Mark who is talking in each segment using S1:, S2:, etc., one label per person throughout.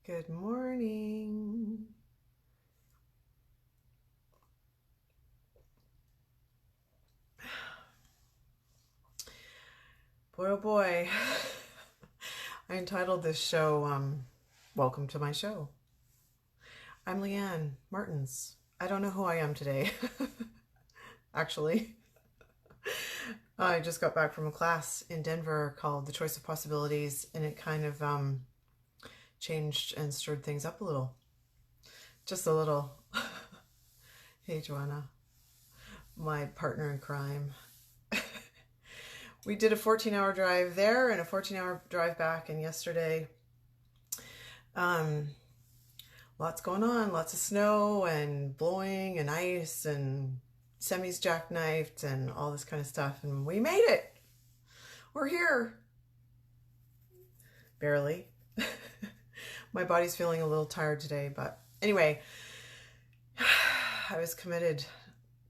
S1: Good morning. Boy, oh boy. I entitled this show, Welcome to My Show. I'm Leanne Martins. I don't know who I am today, actually. I just got back from a class in Denver called The Choice of Possibilities, and it kind of changed and stirred things up a little. Just a little. Hey, Joanna, my partner in crime. We did a 14-hour drive there and a 14-hour drive back, and yesterday, um, lots going on, lots of snow and blowing and ice and semis jackknifed and all this kind of stuff, and we made it. We're here. Barely. My body's feeling a little tired today, but anyway, I was committed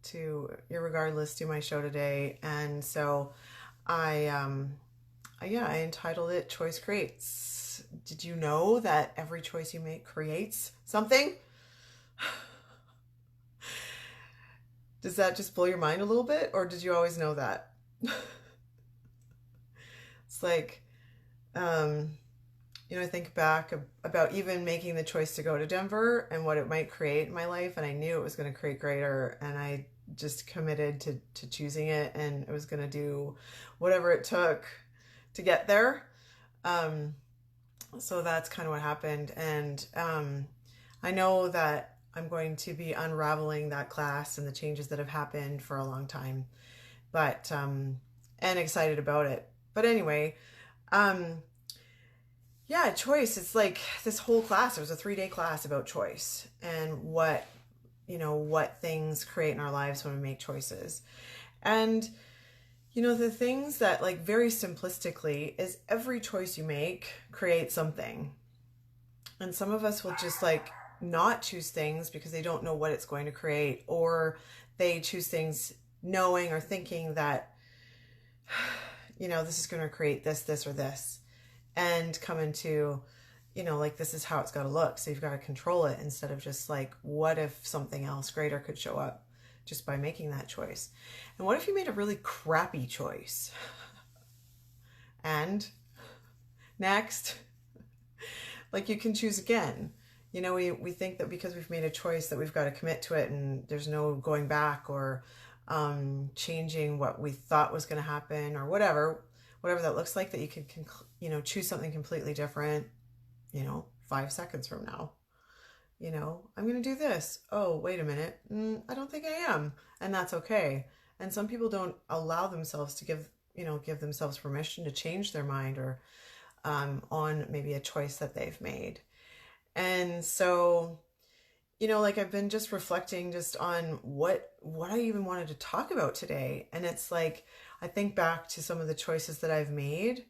S1: to, irregardless, do my show today, and so I entitled it Choice Creates. Did you know that every choice you make creates something? Does that just blow your mind a little bit, or did you always know that? It's like, um, I think back about even making the choice to go to Denver and what it might create in my life, and I knew it was going to create greater, and I just committed to choosing it, and it was going to do whatever it took to get there. Um, so that's kind of what happened, and I know that I'm going to be unraveling that class and the changes that have happened for a long time, but and excited about it. But anyway, um, yeah, choice. It's like this whole class. It was a 3-day class about choice and what things create in our lives when we make choices. And, the things that, like, very simplistically, is every choice you make creates something. And some of us will just, like, not choose things because they don't know what it's going to create, or they choose things knowing or thinking that, this is going to create this, or this, and come into, like, this is how it's got to look. So you've got to control it instead of just like, what if something else greater could show up just by making that choice? And what if you made a really crappy choice? And next, like, you can choose again. We think that because we've made a choice that we've got to commit to it and there's no going back, or changing what we thought was going to happen, or whatever that looks like, that you could choose something completely different 5 seconds from now. I'm going to do this. Oh, wait a minute. I don't think I am. And that's okay. And some people don't allow themselves to give themselves permission to change their mind, or on maybe a choice that they've made. And so, like, I've been just reflecting just on what I even wanted to talk about today. And it's like, I think back to some of the choices that I've made,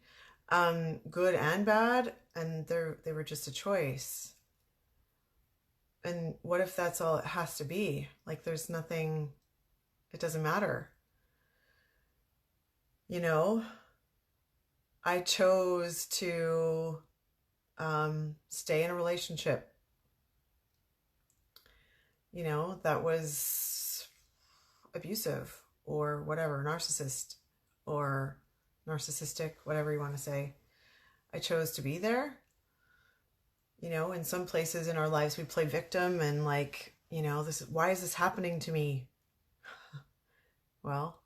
S1: good and bad, and they were just a choice. And what if that's all it has to be? Like, there's nothing, it doesn't matter. I chose to stay in a relationship, that was abusive, or whatever, narcissistic, whatever you want to say. I chose to be there. In some places in our lives we play victim, and like, why is this happening to me? Well,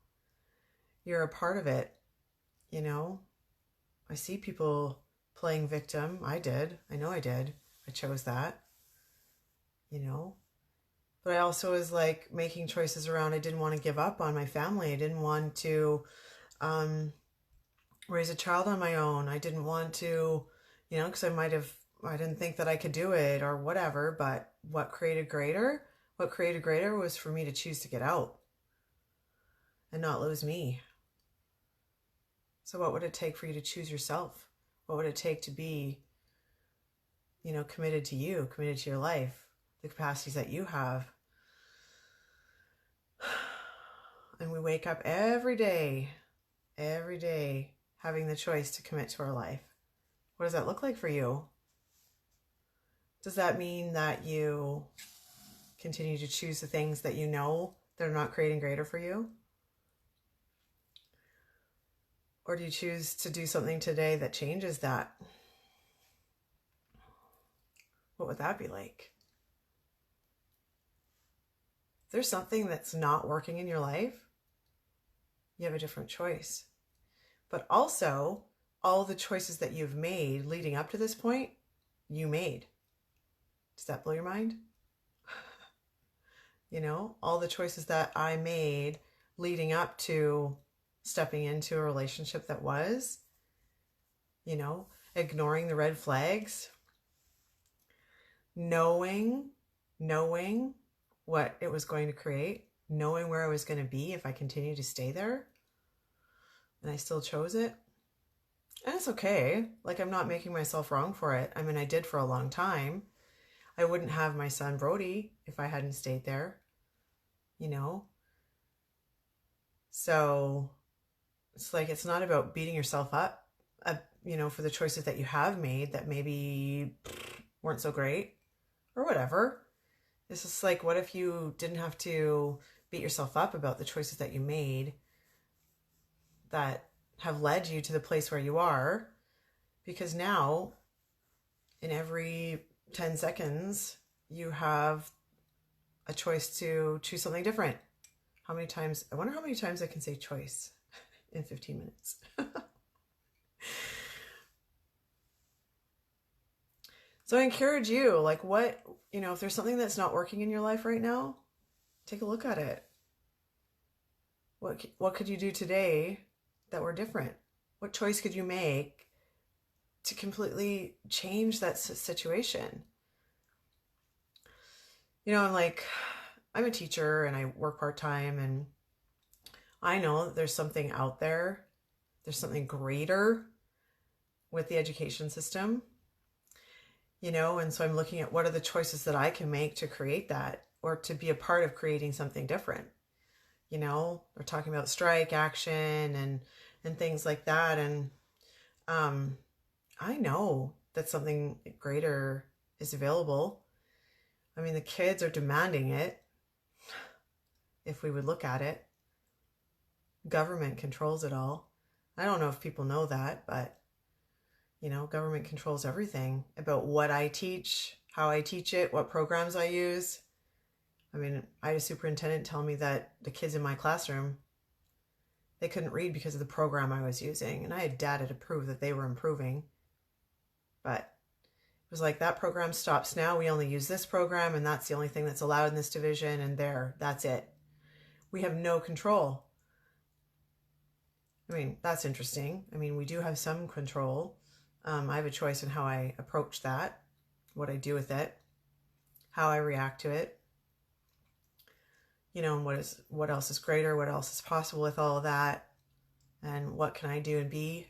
S1: you're a part of it. I see people playing victim. I did. I know I did. I chose that, but I also was like making choices around, I didn't want to give up on my family. I didn't want to raise a child on my own. I didn't want to, because I didn't think that I could do it, or whatever. But what created greater was for me to choose to get out and not lose me. So what would it take for you to choose yourself? What would it take to be, committed to you, committed to your life, the capacities that you have? And we wake up every day, having the choice to commit to our life. What does that look like for you? Does that mean that you continue to choose the things that you know that are not creating greater for you? Or do you choose to do something today that changes that? What would that be like? If there's something that's not working in your life, you have a different choice. But also, all the choices that you've made leading up to this point, you made. Does that blow your mind? You know, all the choices that I made leading up to stepping into a relationship that was, you know, ignoring the red flags, knowing what it was going to create, knowing where I was going to be if I continued to stay there, and I still chose it. And it's okay. Like, I'm not making myself wrong for it. I mean, I did for a long time. I wouldn't have my son Brody if I hadn't stayed there, you know? So it's like, it's not about beating yourself up, you know, for the choices that you have made that maybe weren't so great or whatever. It's just like, what if you didn't have to beat yourself up about the choices that you made that have led you to the place where you are? Because now, in every 10 seconds, you have a choice to choose something different. How many times, I wonder how many times I can say choice in 15 minutes. So I encourage you, like, what, you know, if there's something that's not working in your life right now, take a look at it. What could you do today that were different? What choice could you make to completely change that situation? You know, I'm a teacher and I work part-time, and I know that there's something out there. There's something greater with the education system, you know, and so I'm looking at what are the choices that I can make to create that, or to be a part of creating something different. You know, we're talking about strike action and things like that. And I know that something greater is available. I mean, the kids are demanding it. If we would look at it, government controls it all. I don't know if people know that, but you know, government controls everything about what I teach, how I teach it, what programs I use. I mean, I had a superintendent tell me that the kids in my classroom, they couldn't read because of the program I was using. And I had data to prove that they were improving. But it was like, that program stops now. We only use this program, and that's the only thing that's allowed in this division, and that's it. We have no control. I mean, that's interesting. I mean, we do have some control. I have a choice in how I approach that, what I do with it, how I react to it. You know, and what else is greater, what else is possible with all of that, and what can I do and be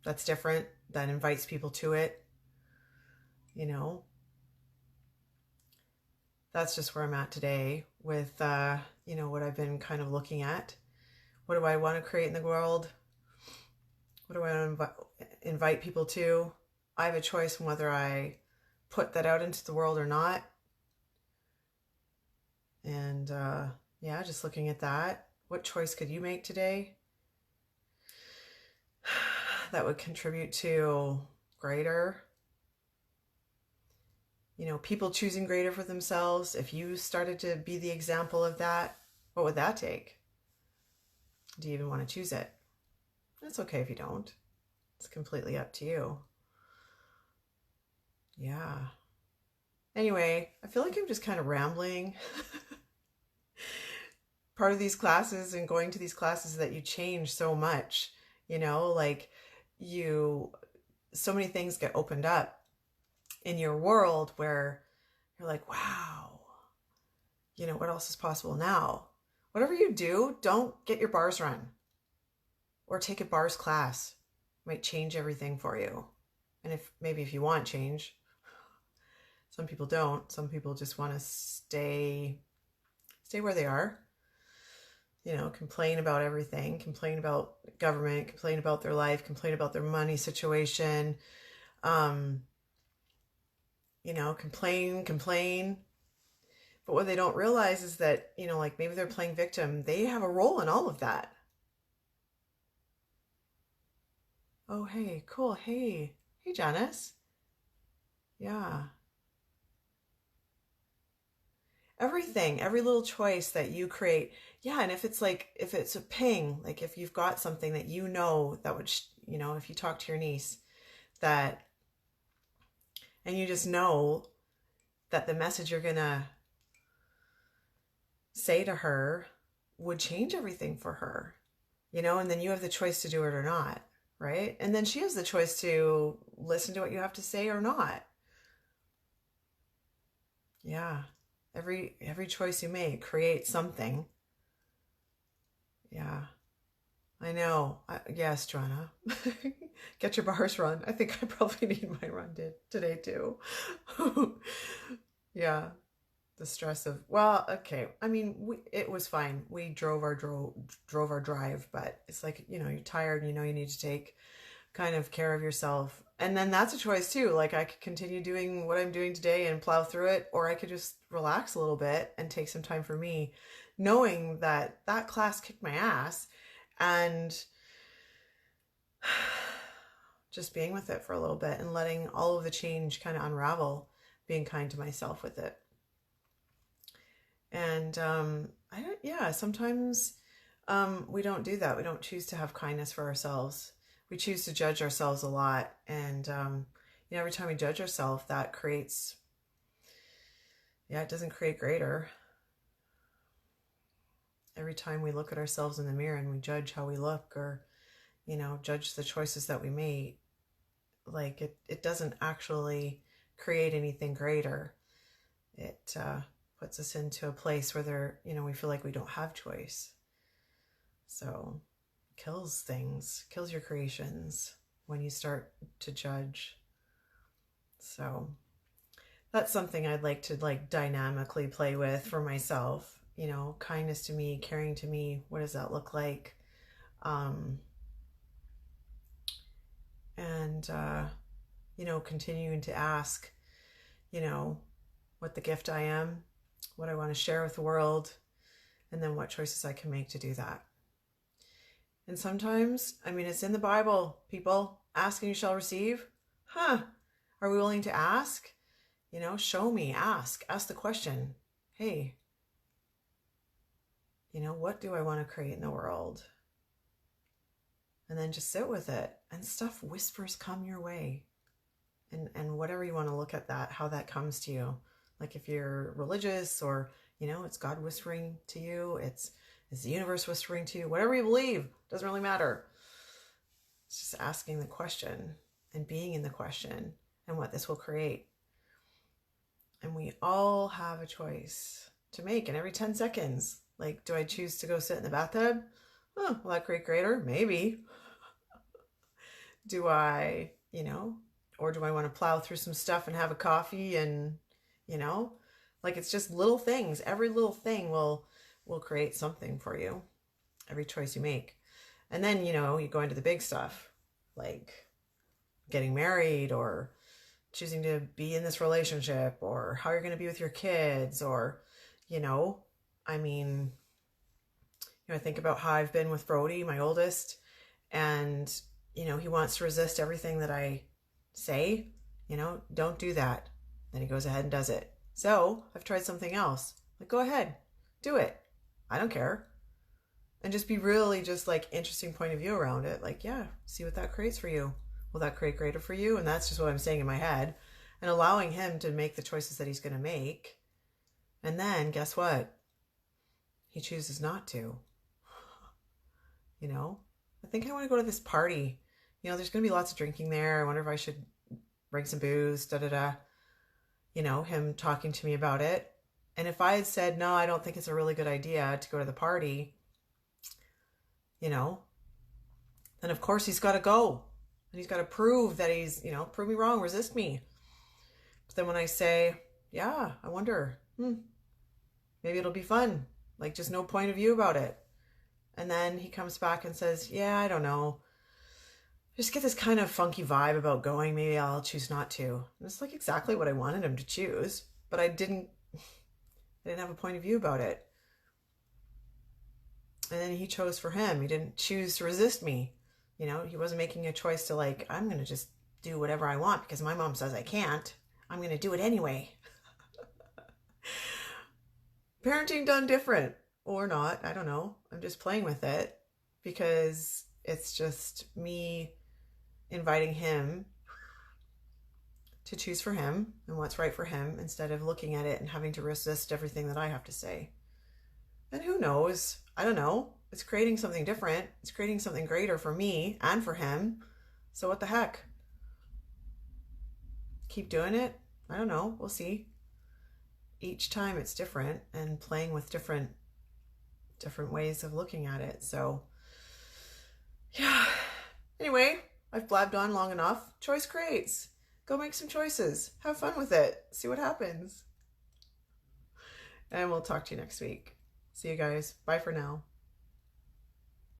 S1: that's different, that invites people to it. You know, that's just where I'm at today with, you know, what I've been kind of looking at. What do I want to create in the world? What do I want to invite people to? I have a choice on whether I put that out into the world or not. And yeah, just looking at that. What choice could you make today that would contribute to greater? You know, people choosing greater for themselves. If you started to be the example of that, what would that take? Do you even want to choose it? That's okay if you don't. It's completely up to you. Yeah. Anyway, I feel like I'm just kind of rambling. Part of these classes and going to these classes that you change so much, you know, like so many things get opened up in your world where you're like, wow, you know, what else is possible now? Whatever you do, don't get your bars run or take a bars class. It might change everything for you. And if you want change, some people don't. Some people just want to stay where they are. You know, complain about everything, complain about government, complain about their life, complain about their money situation. complain. But what they don't realize is that, like maybe they're playing victim. They have a role in all of that. Oh, hey, cool. Hey, hey, Janice. Yeah. Everything, every little choice that you create. Yeah. And if it's a ping, like if you've got something that that would, if you talk to your niece that, and you just know that the message you're going to say to her would change everything for her, and then you have the choice to do it or not, right? And then she has the choice to listen to what you have to say or not. Yeah. Every choice you make creates something. Yeah. I know. Yes, Joanna. Get your bars run. I think I probably need my run today too. Yeah. The stress of, well, okay. I mean, it was fine. We drove our drive, but it's like, you're tired and you need to take kind of care of yourself. And then that's a choice too. Like I could continue doing what I'm doing today and plow through it, or I could just relax a little bit and take some time for me, knowing that that class kicked my ass and just being with it for a little bit and letting all of the change kind of unravel, being kind to myself with it. And sometimes we don't do that. We don't choose to have kindness for ourselves. We choose to judge ourselves a lot. And, every time we judge ourselves, that creates, it doesn't create greater. Every time we look at ourselves in the mirror and we judge how we look or, judge the choices that we made, like it doesn't actually create anything greater. It puts us into a place where we feel like we don't have choice. So kills things, kills your creations when you start to judge. So that's something I'd like to dynamically play with for myself. Kindness to me, caring to me. What does that look like? Continuing to ask, what the gift I am, what I want to share with the world, and then what choices I can make to do that. And sometimes, it's in the Bible, people. Ask and you shall receive. Are we willing to ask? Show me, ask the question. Hey, what do I want to create in the world? And then just sit with it, and stuff whispers come your way. And whatever you want to look at that, how that comes to you. Like if you're religious or, it's God whispering to you, it's the universe whispering to you, whatever you believe, doesn't really matter. It's just asking the question and being in the question and what this will create. And we all have a choice to make. And every 10 seconds, like, do I choose to go sit in the bathtub? Will that create greater? Maybe. Do I, or do I want to plow through some stuff and have a coffee and, it's just little things. Every little thing will create something for you. Every choice you make. And then, you go into the big stuff, like getting married or choosing to be in this relationship or how you're going to be with your kids or, I think about how I've been with Brody, my oldest, and, he wants to resist everything that I say, don't do that. Then he goes ahead and does it. So I've tried something else. Like, go ahead, do it. I don't care. And just be really just interesting point of view around it. Like, yeah, see what that creates for you. Will that create greater for you? And that's just what I'm saying in my head. And allowing him to make the choices that he's going to make. And then guess what? He chooses not to. I think I want to go to this party. There's going to be lots of drinking there. I wonder if I should bring some booze, him talking to me about it. And if I had said, no, I don't think it's a really good idea to go to the party, then of course he's got to go. And he's got to prove that he's, prove me wrong, resist me. But then when I say, yeah, I wonder, maybe it'll be fun. Just no point of view about it. And then he comes back and says, yeah, I don't know. just get this kind of funky vibe about going. Maybe I'll choose not to. And it's like exactly what I wanted him to choose, but I didn't have a point of view about it. And then he chose for him. He didn't choose to resist me. You know, he wasn't making a choice to like, I'm going to just do whatever I want because my mom says I can't. I'm going to do it anyway. Parenting done different or not, I don't know. I'm just playing with it because it's just me inviting him to choose for him and what's right for him instead of looking at it and having to resist everything that I have to say. And who knows? I don't know. It's creating something different. It's creating something greater for me and for him. So what the heck? Keep doing it? I don't know. We'll see. Each time it's different and playing with different ways of looking at it. So yeah. Anyway, I've blabbed on long enough. Choice creates. Go make some choices. Have fun with it. See what happens. And we'll talk to you next week. See you guys. Bye for now.